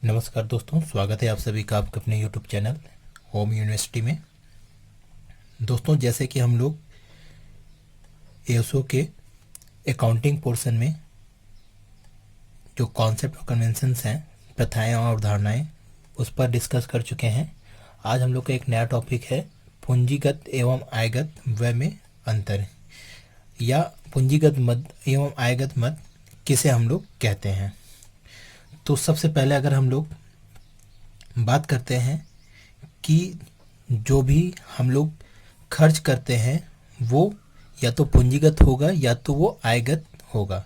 नमस्कार दोस्तों, स्वागत है आप सभी का आपके अपने यूट्यूब चैनल होम यूनिवर्सिटी में। दोस्तों, जैसे कि हम लोग एएसओ के अकाउंटिंग पोर्शन में जो कॉन्सेप्ट और कन्वेंशंस हैं, प्रथाएं और अवधारणाएं, उस पर डिस्कस कर चुके हैं। आज हम लोग का एक नया टॉपिक है पूंजीगत एवं आयगत व्यय में अंतर, या पूंजीगत मद एवं आयगत मद किसे हम लोग कहते हैं। तो सबसे पहले अगर हम लोग बात करते हैं कि जो भी हम लोग खर्च करते हैं वो या तो पूंजीगत होगा या तो वो आयगत होगा।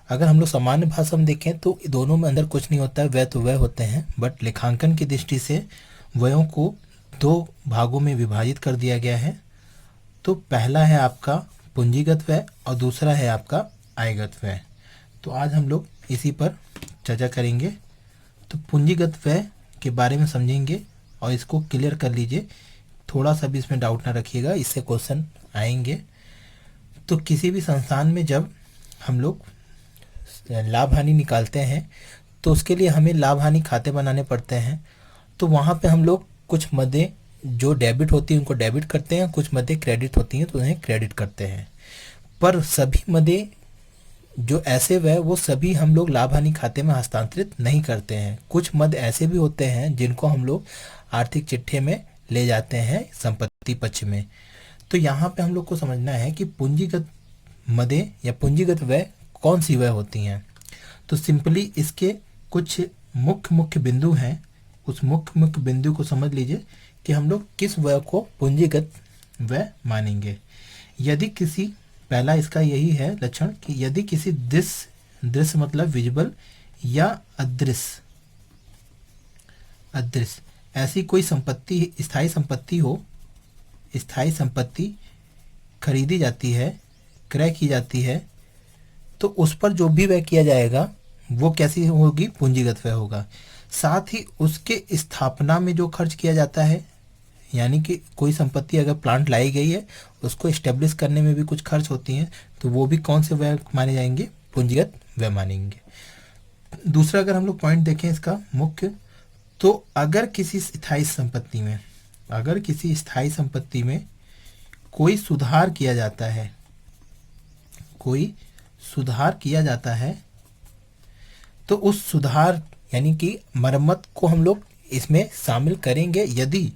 अगर हम लोग सामान्य भाषा में देखें तो दोनों में अंदर कुछ नहीं होता है, व्यय तो व्यय होते हैं, बट लेखांकन की दृष्टि से व्ययों को दो भागों में विभाजित कर दिया गया है। तो पहला है आपका पूंजीगत व्यय और दूसरा है आपका आयगत व्यय। तो आज हम लोग इसी पर चर्चा करेंगे। तो पूंजीगत व्यय के बारे में समझेंगे और इसको क्लियर कर लीजिए, थोड़ा सा भी इसमें डाउट ना रखिएगा, इससे क्वेश्चन आएंगे। तो किसी भी संस्थान में जब हम लोग लाभ हानि निकालते हैं तो उसके लिए हमें लाभ हानि खाते बनाने पड़ते हैं। तो वहाँ पे हम लोग कुछ मदें जो डेबिट होती हैं उनको डेबिट करते हैं, कुछ मदें क्रेडिट होती हैं तो उन्हें क्रेडिट करते हैं। पर सभी मदें जो ऐसे व्यय वो सभी हम लोग लाभ हानि खाते में हस्तांतरित नहीं करते हैं। कुछ मद ऐसे भी होते हैं जिनको हम लोग आर्थिक चिट्ठे में ले जाते हैं संपत्ति पक्ष में। तो यहाँ पे हम लोग को समझना है कि पूंजीगत मदें या पूंजीगत व्यय कौन सी व्यय होती हैं। तो सिंपली इसके कुछ मुख्य मुख्य बिंदु हैं, उस मुख्य मुख्य बिंदु को समझ लीजिए कि हम लोग किस व्यय को पूंजीगत व्यय मानेंगे। यदि किसी पहला इसका यही है लक्षण कि यदि किसी दृश्य मतलब विजिबल या अदृश्य ऐसी कोई संपत्ति, स्थायी संपत्ति हो, स्थायी संपत्ति खरीदी जाती है, क्रय की जाती है, तो उस पर जो भी व्यय किया जाएगा वो कैसी होगी, पूंजीगत व्यय होगा। साथ ही उसके स्थापना में जो खर्च किया जाता है, यानी कि कोई संपत्ति अगर प्लांट लाई गई है उसको इस्टेब्लिश करने में भी कुछ खर्च होती हैं, तो वो भी कौन से व्यय माने जाएंगे, पूंजीगत व्यय मानेंगे। दूसरा अगर हम लोग पॉइंट देखें इसका मुख्य, तो अगर किसी स्थायी संपत्ति में कोई सुधार किया जाता है, तो उस सुधार यानी कि मरम्मत को हम लोग इसमें शामिल करेंगे यदि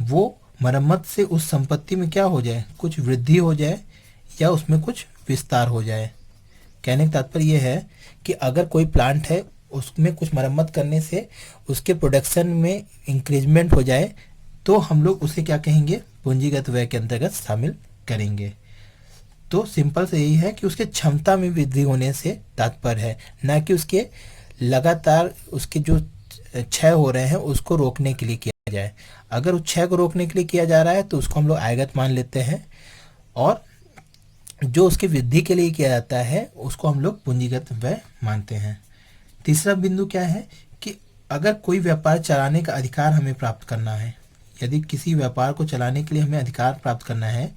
वो मरम्मत से उस संपत्ति में क्या हो जाए, कुछ वृद्धि हो जाए या उसमें कुछ विस्तार हो जाए। कहने का तात्पर्य यह है कि अगर कोई प्लांट है उसमें कुछ मरम्मत करने से उसके प्रोडक्शन में इंक्रीजमेंट हो जाए तो हम लोग उसे क्या कहेंगे, पूंजीगत व्यय के अंतर्गत शामिल करेंगे। तो सिंपल से यही है कि उसके क्षमता में वृद्धि होने से तात्पर्य है, ना कि उसके लगातार उसके जो क्षय हो रहे हैं उसको रोकने के लिए किया जाए। अगर उस क्षय को रोकने के लिए किया जा रहा है तो उसको हम लोग आयगत मान लेते हैं, और जो उसकी वृद्धि के लिए किया जाता है उसको हम लोग पूंजीगत व्यय मानते हैं। तीसरा बिंदु क्या है कि अगर कोई व्यापार चलाने का अधिकार हमें प्राप्त करना है, यदि किसी व्यापार को चलाने के लिए हमें अधिकार प्राप्त करना है,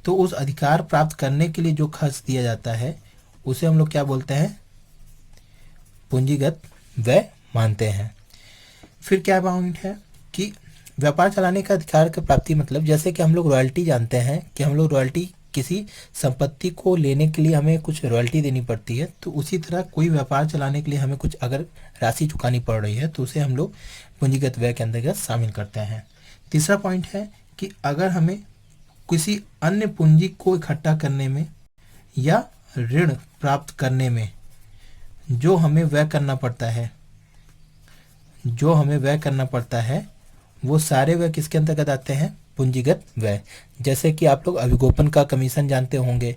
तो उस अधिकार प्राप्त करने के लिए जो खर्च दिया जाता है उसे हम लोग क्या बोलते हैं, पूंजीगत व्यय मानते हैं। फिर क्या पॉइंट है कि व्यापार चलाने का अधिकार की प्राप्ति मतलब, जैसे कि हम लोग रॉयल्टी जानते हैं कि हम लोग रॉयल्टी किसी संपत्ति को लेने के लिए हमें कुछ रॉयल्टी देनी पड़ती है, तो उसी तरह कोई व्यापार चलाने के लिए हमें कुछ अगर राशि चुकानी पड़ रही है तो उसे हम लोग पूंजीगत व्यय के अंतर्गत शामिल करते हैं। तीसरा पॉइंट है कि अगर हमें किसी अन्य पूंजी को इकट्ठा करने में या ऋण प्राप्त करने में जो हमें व्यय करना पड़ता है वो सारे व्यय किसके अंतर्गत आते हैं, पूंजीगत व्यय। जैसे कि आप लोग अभिगोपन का कमीशन जानते होंगे,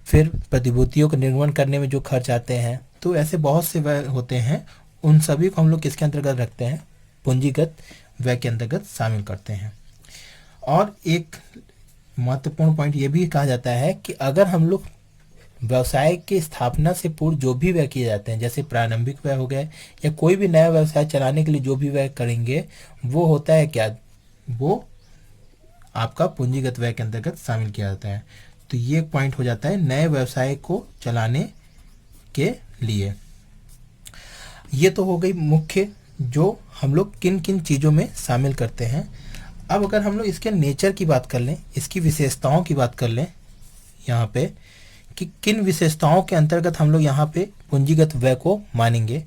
फिर प्रतिभूतियों का निर्माण करने में जो खर्च आते हैं, तो ऐसे बहुत से व्यय होते हैं, उन सभी को हम लोग किसके अंतर्गत रखते हैं, पूंजीगत व्यय के अंतर्गत शामिल करते हैं। और एक महत्वपूर्ण पॉइंट ये भी कहा जाता है कि अगर हम लोग व्यवसाय की स्थापना से पूर्व जो भी व्यय किए जाते हैं, जैसे प्रारंभिक व्यय हो गए या कोई भी नया व्यवसाय चलाने के लिए जो भी व्यय करेंगे, वो होता है क्या, वो आपका पूंजीगत व्यय के अंतर्गत शामिल किया जाता है। तो ये पॉइंट हो जाता है नए व्यवसाय को चलाने के लिए। ये तो हो गई मुख्य जो हम लोग किन किन चीज़ों में शामिल करते हैं। अब अगर हम लोग इसके नेचर की बात कर लें, इसकी विशेषताओं की बात कर लें यहाँ पे, कि किन विशेषताओं के अंतर्गत हम लोग यहाँ पे पूंजीगत व्यय को मानेंगे,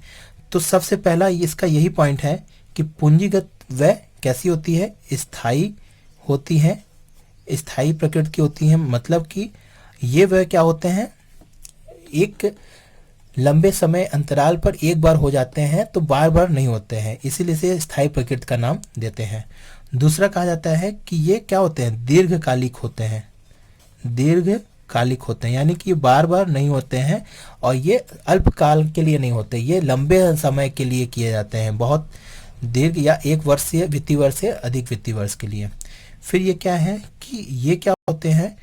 तो सबसे पहला इसका यही पॉइंट है कि पूंजीगत व्यय कैसी होती है, स्थायी होती है, स्थायी प्रकृति की होती है। मतलब कि ये व्यय क्या होते हैं, एक लंबे समय अंतराल पर एक बार हो जाते हैं, तो बार बार नहीं होते हैं, इसीलिए इसे स्थायी प्रकृति का नाम देते हैं। दूसरा कहा जाता है कि ये क्या होते हैं, दीर्घकालिक होते हैं, दीर्घकालिक होते हैं, यानी कि ये बार बार नहीं होते हैं और ये अल्पकाल के लिए नहीं होते, ये लंबे समय के लिए किए जाते हैं, बहुत दीर्घ या एक वर्ष से वित्तीय वर्ष से अधिक वित्तीय वर्ष के लिए। फिर ये क्या है कि ये क्या होते हैं,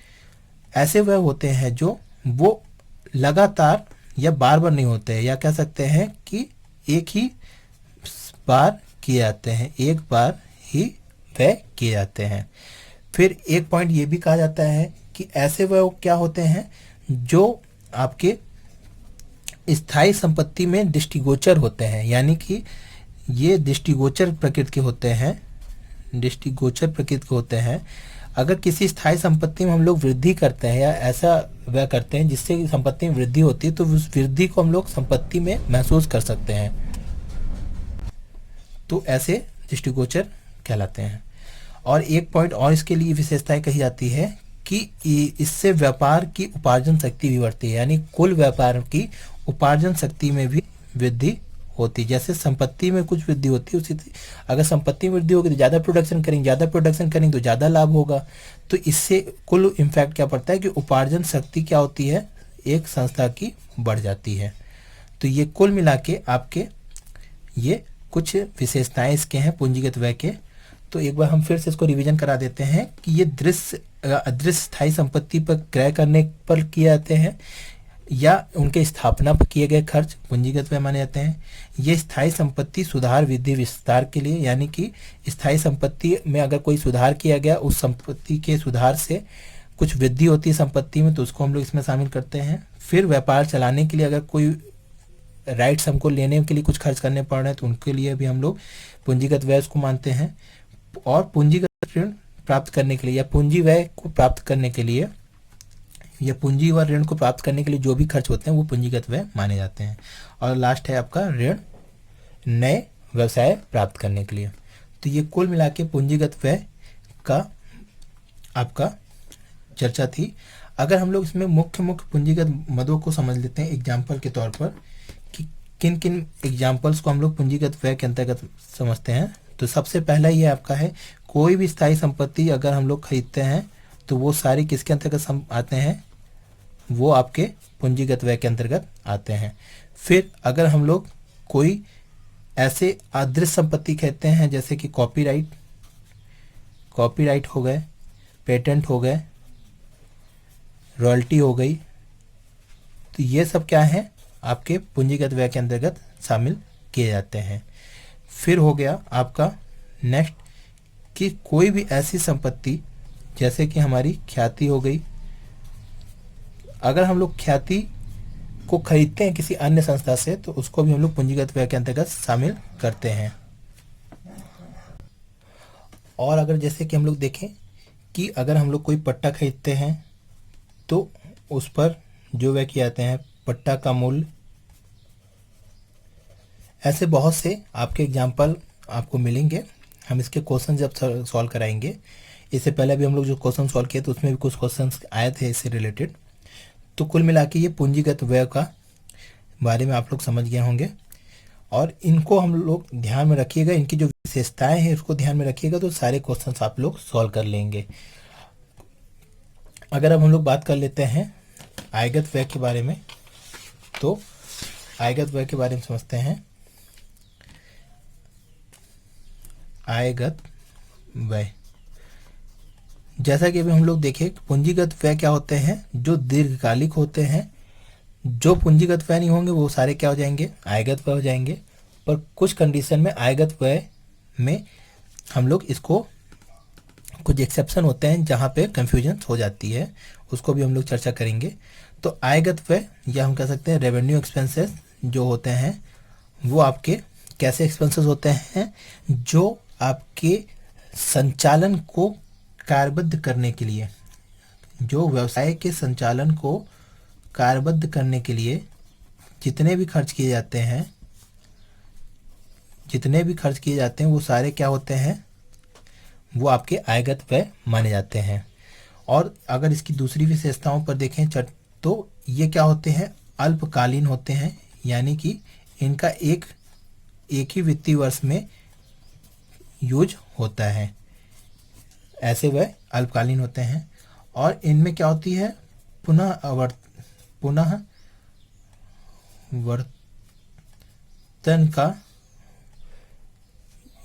ऐसे व्यय होते हैं जो वो लगातार या बार बार नहीं होते हैं, या कह सकते हैं कि एक ही बार किए जाते हैं, एक बार ही व्यय किए जाते हैं। फिर एक पॉइंट ये भी कहा जाता है कि ऐसे व्यय क्या होते हैं जो आपके स्थायी संपत्ति में दृष्टिगोचर होते हैं, यानी कि ये दृष्टिगोचर प्रकृति के होते हैं, दृष्टिगोचर प्रकृति के होते हैं। अगर किसी स्थायी संपत्ति में हम लोग वृद्धि करते हैं या ऐसा व्यय करते हैं जिससे संपत्ति में वृद्धि होती है, तो उस वृद्धि को हम लोग संपत्ति में महसूस कर सकते हैं, तो ऐसे दृष्टिगोचर कहलाते हैं। और एक पॉइंट और इसके लिए विशेषताएं कही जाती है कि इससे व्यापार की उपार्जन शक्ति भी बढ़ती है, यानी कुल व्यापार की उपार्जन शक्ति में भी वृद्धि होती है। जैसे संपत्ति में कुछ वृद्धि होती है, उसी अगर संपत्ति में वृद्धि होगी तो ज़्यादा प्रोडक्शन करेंगे तो ज़्यादा लाभ होगा, तो इससे कुल इम्पैक्ट क्या पड़ता है कि उपार्जन शक्ति क्या होती है, एक संस्था की बढ़ जाती है। तो ये कुल मिला के आपके ये कुछ विशेषताएं इसके हैं पूंजीगत व्यय के। तो एक बार हम फिर से इसको रिवीजन करा देते हैं कि ये अदृश्य स्थायी संपत्ति पर क्रय करने पर किए जाते हैं या उनके स्थापना पर किए गए खर्च पूंजीगत व्यय माने जाते हैं। ये स्थायी संपत्ति सुधार वृद्धि विस्तार के लिए, यानी कि स्थायी संपत्ति में अगर कोई सुधार किया गया, उस संपत्ति के सुधार से कुछ वृद्धि होती है संपत्ति में, तो उसको हम लोग इसमें शामिल करते हैं। फिर व्यापार चलाने के लिए अगर कोई राइट्स हमको लेने के लिए कुछ खर्च करने पड़ रहे हैं, तो उनके लिए भी हम लोग पूंजीगत व्यय को मानते हैं। और पूंजीगत ऋण प्राप्त करने के लिए या पूंजी व्यय को प्राप्त करने के लिए या पूंजी व ऋण को प्राप्त करने के लिए जो भी खर्च होते हैं वो पूंजीगत व्यय माने जाते हैं। और लास्ट है आपका ऋण नए व्यवसाय प्राप्त करने के लिए। तो ये कुल मिला के पूंजीगत व्यय का आपका चर्चा थी। अगर हम लोग इसमें मुख्य पूंजीगत मदों को समझ लेते हैं एग्जाम्पल के तौर पर कि किन किन एग्जाम्पल्स को हम लोग पूंजीगत व्यय के अंतर्गत समझते हैं, तो सबसे पहला ये आपका है, कोई भी स्थायी संपत्ति अगर हम लोग खरीदते हैं तो वो सारी किसके अंतर्गत आते हैं, वो आपके पूंजीगत व्यय के अंतर्गत आते हैं। फिर अगर हम लोग कोई ऐसे अदृश्य संपत्ति कहते हैं जैसे कि कॉपीराइट हो गए, पेटेंट हो गए, रॉयल्टी हो गई, तो ये सब क्या है आपके पूंजीगत व्यय के अंतर्गत शामिल किए जाते हैं। फिर हो गया आपका नेक्स्ट कि कोई भी ऐसी संपत्ति जैसे कि हमारी ख्याति हो गई, अगर हम लोग ख्याति को खरीदते हैं किसी अन्य संस्था से तो उसको भी हम लोग पूंजीगत व्यय के अंतर्गत शामिल करते हैं। और अगर जैसे कि हम लोग देखें कि अगर हम लोग कोई पट्टा खरीदते हैं तो उस पर जो व्यय किए जाते हैं, पट्टा का मूल्य, ऐसे बहुत से आपके एग्जाम्पल आपको मिलेंगे। हम इसके क्वेश्चन जब सॉल्व कराएंगे, इससे पहले भी हम लोग जो क्वेश्चन सॉल्व किए तो उसमें भी कुछ क्वेश्चन आए थे इससे रिलेटेड। तो कुल मिला के ये पूंजीगत व्यय का बारे में आप लोग समझ गए होंगे और इनको हम लोग ध्यान में रखिएगा, इनकी जो विशेषताएं हैं उसको ध्यान में रखिएगा तो सारे क्वेश्चंस आप लोग सॉल्व कर लेंगे। अगर अब हम लोग बात कर लेते हैं आयगत व्यय के बारे में, तो आयगत व्यय के बारे में समझते हैं। आयगत व्यय, जैसा कि अभी हम लोग देखें पूंजीगत व्यय क्या होते हैं, जो दीर्घकालिक होते हैं। जो पूंजीगत व्यय नहीं होंगे वो सारे क्या हो जाएंगे, आयगत व्यय हो जाएंगे। पर कुछ कंडीशन में आयगत व्यय में हम लोग इसको, कुछ एक्सेप्शन होते हैं जहाँ पे कंफ्यूजन हो जाती है, उसको भी हम लोग चर्चा करेंगे। तो आयगत व्यय या हम कह सकते हैं रेवेन्यू एक्सपेंसेस जो होते हैं वो आपके कैसे एक्सपेंसेस होते हैं? जो आपके संचालन को कार्यबद्ध करने के लिए, जो व्यवसाय के संचालन को कार्यबद्ध करने के लिए जितने भी खर्च किए जाते हैं, वो सारे क्या होते हैं? वो आपके आयगत व्यय माने जाते हैं। और अगर इसकी दूसरी विशेषताओं पर देखें तो ये क्या होते हैं? अल्पकालीन होते हैं, यानी कि इनका एक ही वित्तीय वर्ष में यूज होता है। ऐसे वह अल्पकालीन होते हैं। और इनमें क्या होती है? पुनः वर्तन का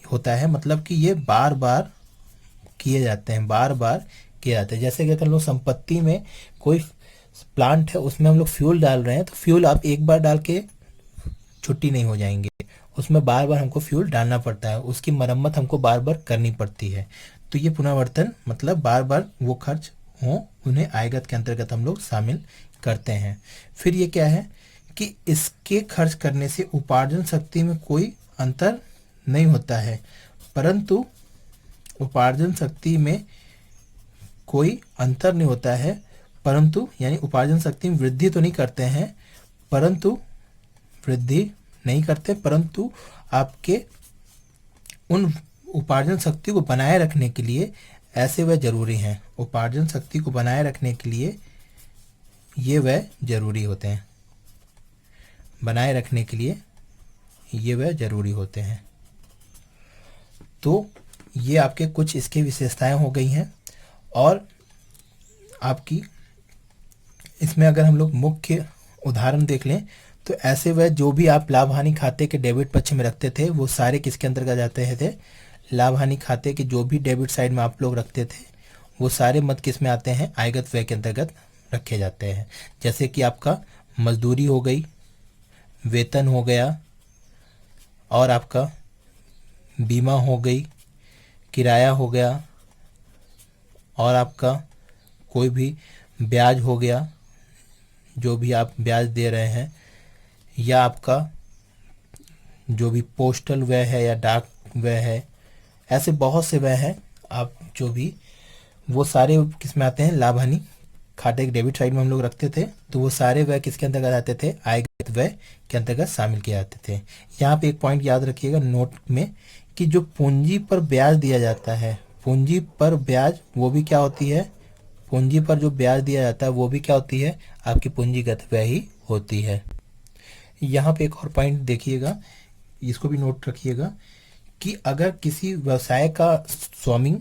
होता है, मतलब कि ये बार बार किए जाते हैं, जैसे कि अगर लोग संपत्ति में कोई प्लांट है, उसमें हम लोग फ्यूल डाल रहे हैं, तो फ्यूल आप एक बार डाल के छुट्टी नहीं हो जाएंगे, उसमें बार बार हमको फ्यूल डालना पड़ता है, उसकी मरम्मत हमको बार बार करनी पड़ती है। तो ये पुनर्वर्तन मतलब बार बार वो खर्च हो, उन्हें आयगत के अंतर्गत हम लोग शामिल करते हैं। फिर ये क्या है कि इसके खर्च करने से उपार्जन शक्ति में कोई अंतर नहीं होता है, परंतु उपार्जन शक्ति में कोई अंतर नहीं होता है, परंतु यानी उपार्जन शक्ति में वृद्धि तो नहीं करते हैं, परंतु आपके उन उपार्जन शक्ति को बनाए रखने के लिए ऐसे वह जरूरी हैं। उपार्जन शक्ति को बनाए रखने के लिए ये वह जरूरी होते हैं, तो ये आपके कुछ इसके विशेषताएं हो गई हैं। और आपकी इसमें अगर हम लोग मुख्य उदाहरण देख लें तो ऐसे वह जो भी आप लाभ हानि खाते के डेबिट पक्ष में रखते थे, वो सारे किसके अंतर्गत जाते थे? लाभ हानि खाते के जो भी डेबिट साइड में आप लोग रखते थे, वो सारे मद किस में आते हैं? आयगत व्यय के अंतर्गत रखे जाते हैं। जैसे कि आपका मजदूरी हो गई, वेतन हो गया, और आपका बीमा हो गई, किराया हो गया, और आपका कोई भी ब्याज हो गया, जो भी आप ब्याज दे रहे हैं, या आपका जो भी पोस्टल व्यय है या डाक व्यय है, ऐसे बहुत से व्यय हैं। आप जो भी वो सारे किस में आते हैं? लाभ हानि खाते के डेबिट साइड में हम लोग रखते थे, तो वो सारे व्यय किसके अंतर्गत आते थे? आयगत व्यय के अंतर्गत शामिल किए जाते थे। यहाँ पे एक पॉइंट याद रखिएगा नोट में, कि जो पूंजी पर ब्याज दिया जाता है, पूंजी पर ब्याज वो भी क्या होती है? पूंजी पर जो ब्याज दिया जाता है वो भी क्या होती है? आपकी पूंजीगत व्यय ही होती है। यहाँ पे एक और पॉइंट देखिएगा, इसको भी नोट रखिएगा, कि अगर किसी व्यवसाय का स्वामी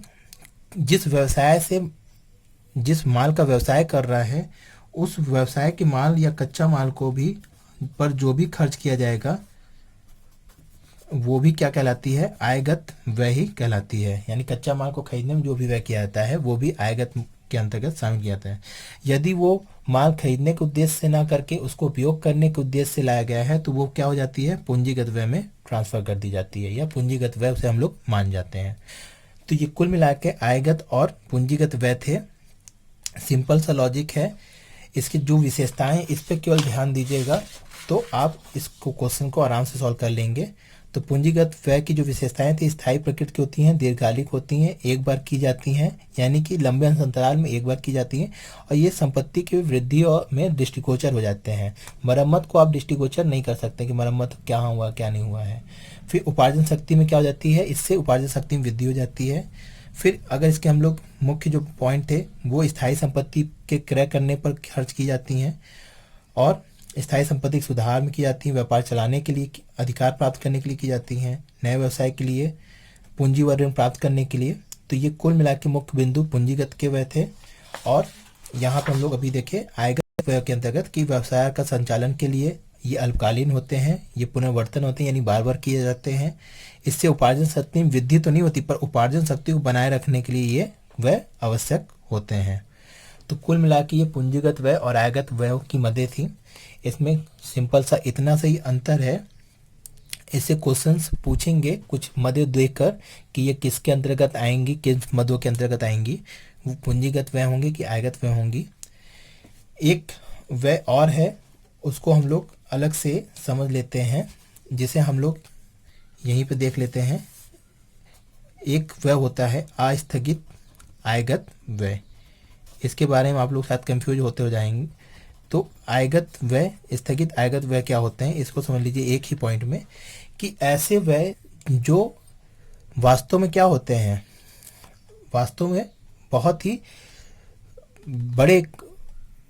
जिस माल का व्यवसाय कर रहा है, उस व्यवसाय के माल या कच्चा माल को भी पर जो भी खर्च किया जाएगा, वो भी क्या कहलाती है? आयगत व्यय ही कहलाती है। यानी कच्चा माल को खरीदने में जो भी व्यय किया जाता है, वो भी आयगत के अंतर्गत शामिल किया जाता है। यदि वो माल खरीदने के उद्देश्य से ना करके उसको उपयोग करने के उद्देश्य से लाया गया है, तो वो क्या हो जाती है? पूंजीगत व्यय में ट्रांसफर कर दी जाती है, या पूंजीगत व्यय उसे हम लोग मान जाते हैं। तो ये कुल मिला के आयगत और पूंजीगत व्यय थे। सिंपल सा लॉजिक है। इसकी जो विशेषताएं, इस पर केवल ध्यान दीजिएगा, तो आप इसको क्वेश्चन को आराम से सॉल्व कर लेंगे। तो पूंजीगत व्यय की जो विशेषताएं थी, स्थायी प्रकृति की होती हैं, दीर्घकालिक होती हैं, एक बार की जाती हैं, यानी कि लंबे अंतराल में एक बार की जाती हैं, और ये संपत्ति की वृद्धि और में दृष्टिगोचर हो जाते हैं। मरम्मत को आप दृष्टिगोचर नहीं कर सकते कि मरम्मत क्या हुआ क्या नहीं हुआ है। फिर उपार्जन शक्ति में क्या हो जाती है? इससे उपार्जन शक्ति में वृद्धि हो जाती है। फिर अगर इसके हम लोग मुख्य जो पॉइंट थे, वो स्थायी संपत्ति के क्रय करने पर खर्च की जाती हैं, और स्थायी संपत्ति के सुधार में की जाती हैं, व्यापार चलाने के लिए, अधिकार प्राप्त करने के लिए की जाती हैं, नए व्यवसाय के लिए, पूंजी व ऋण प्राप्त करने के लिए। तो ये कुल मिला के मुख्य बिंदु पूंजीगत के व्यय थे। और यहाँ पर हम लोग अभी देखें आयगत व्यय के अंतर्गत कि व्यवसाय का संचालन के लिए ये अल्पकालीन होते हैं, ये पुनर्वर्तन होते हैं, यानी बार बार किए जाते हैं। इससे उपार्जन शक्ति में वृद्धि तो नहीं होती, पर उपार्जन शक्ति को बनाए रखने के लिए ये व्यय आवश्यक होते हैं। तो कुल मिला के ये पूंजीगत व्यय और आयगत व्यय की मदें थी। इसमें सिंपल सा इतना सा ही अंतर है। इससे क्वेश्चंस पूछेंगे कुछ मदें देखकर कि ये किसके अंतर्गत आएंगी, किस मदों के अंतर्गत आएंगी, वो पूंजीगत व्यय होंगी कि आयगत व्यय होंगी। एक व्यय और है, उसको हम लोग अलग से समझ लेते हैं, जिसे हम लोग यहीं पे देख लेते हैं। एक व्यय होता है आस्थगित आयगत व्यय, इसके बारे में आप लोग शायद कंफ्यूज होते हो जाएंगे। तो आयगत व्यय, स्थगित आयगत व्यय क्या होते हैं, इसको समझ लीजिए एक ही पॉइंट में, कि ऐसे व्यय जो वास्तव में क्या होते हैं, वास्तव में बहुत ही बड़े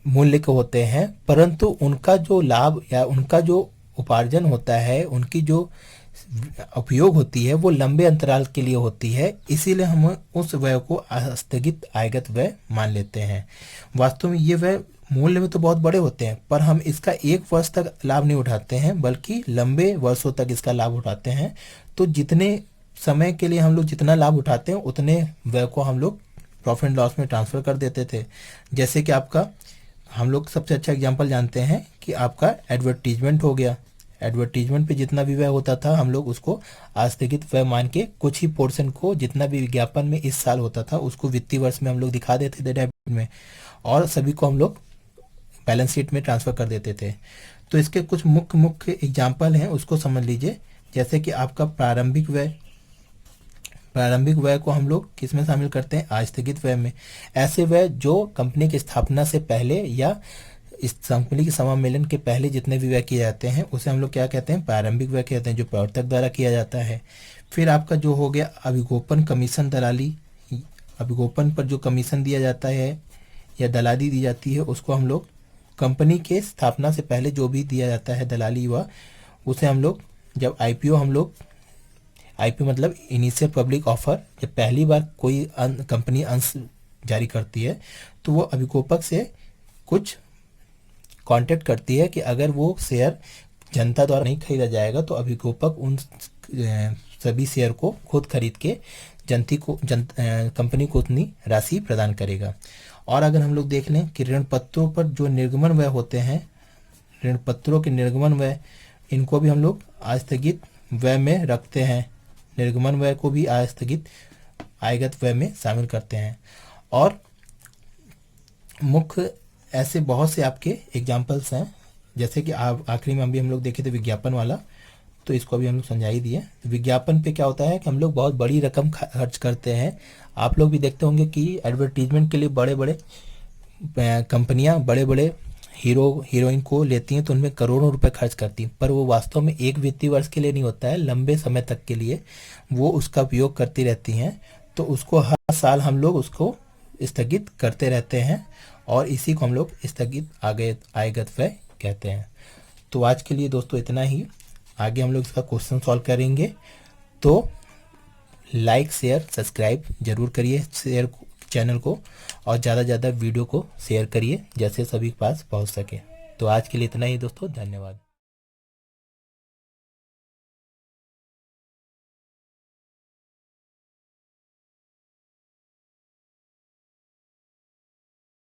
मूल्य के होते हैं, परंतु उनका जो लाभ या उनका जो उपार्जन होता है, उनकी जो उपयोग होती है वो लंबे अंतराल के लिए होती है, इसीलिए हम उस व्यय को आस्थगित आयगत व्यय मान लेते हैं। वास्तव में ये व्यय मूल्य में तो बहुत बड़े होते हैं, पर हम इसका एक वर्ष तक लाभ नहीं उठाते हैं, बल्कि लंबे वर्षों तक इसका लाभ उठाते हैं। तो जितने समय के लिए हम लोग जितना लाभ उठाते हैं, उतने व्यय को हम लोग प्रॉफिट एंड लॉस में ट्रांसफर कर देते थे। जैसे कि आपका, हम लोग सबसे अच्छा एग्जांपल जानते हैं कि आपका एडवर्टीजमेंट हो गया। एडवर्टीजमेंट पे जितना भी व्यय होता था, हम लोग उसको आस्थगित व्यय मान के कुछ ही पोर्शन को, जितना भी विज्ञापन में इस साल होता था, उसको वित्तीय वर्ष में हम लोग दिखा देते थे डेबिट में, और सभी को हम लोग बैलेंस शीट में ट्रांसफर कर देते थे। तो इसके कुछ मुख्य मुख्य एग्जाम्पल हैं, उसको समझ लीजिए। जैसे कि आपका प्रारंभिक व्यय, प्रारंभिक व्यय को हम लोग किस में शामिल करते हैं, आस्थगित व्यय में। ऐसे व्यय जो कंपनी की स्थापना से पहले या इस कंपनी के समामेलन के पहले जितने भी व्यय किए जाते हैं, उसे हम लोग क्या कहते हैं, प्रारंभिक व्यय कहते हैं, जो प्रवर्तक द्वारा किया जाता है। फिर आपका जो हो गया अभिगोपन कमीशन दलाली, अभिगोपन पर जो कमीशन दिया जाता है या दलाली दी जाती है, उसको हम लोग कंपनी के स्थापना से पहले जो भी दिया जाता है दलाली, वह उसे हम लोग जब आईपीओ, हम लोग आईपीओ मतलब इनिशियल पब्लिक ऑफर, जब पहली बार कोई कंपनी अंश जारी करती है, तो वो अभिगोपक से कुछ कांटेक्ट करती है कि अगर वो शेयर जनता द्वारा नहीं खरीदा जाएगा, तो अभिगोपक उन सभी शेयर को खुद खरीद के कंपनी को उतनी राशि प्रदान करेगा। और अगर हम लोग देख लें कि ऋण पत्रों पर जो निर्गमन व्यय होते हैं, ऋण पत्रों के निर्गमन व्यय, इनको भी हम लोग आस्थगित व्यय में रखते हैं। निर्गमन व्यय को भी आस्थगित आयगत व्यय में शामिल करते हैं। और मुख्य ऐसे बहुत से आपके एग्जाम्पल्स हैं, जैसे कि आखिरी में हम लोग देखे थे विज्ञापन वाला, तो इसको भी हम लोग समझा ही दिए। तो विज्ञापन पे क्या होता है कि हम लोग बहुत बड़ी रकम खर्च करते हैं। आप लोग भी देखते होंगे कि एडवर्टीजमेंट के लिए बड़े बड़े कंपनियां बड़े बड़े हीरो हीरोइन को लेती हैं, तो उनमें करोड़ों रुपए खर्च करती हैं, पर वो वास्तव में एक वित्तीय वर्ष के लिए नहीं होता है, लंबे समय तक के लिए वो उसका उपयोग करती रहती हैं। तो उसको हर साल हम लोग उसको स्थगित करते रहते हैं, और इसी को हम लोग स्थगित आयगत व्यय कहते हैं। तो आज के लिए दोस्तों इतना ही। आगे हम लोग इसका क्वेश्चन सॉल्व करेंगे। तो लाइक शेयर सब्सक्राइब जरूर करिए चैनल को, और ज़्यादा ज़्यादा वीडियो को शेयर करिए, जैसे सभी के पास पहुंच सके। तो आज के लिए इतना ही दोस्तों, धन्यवाद।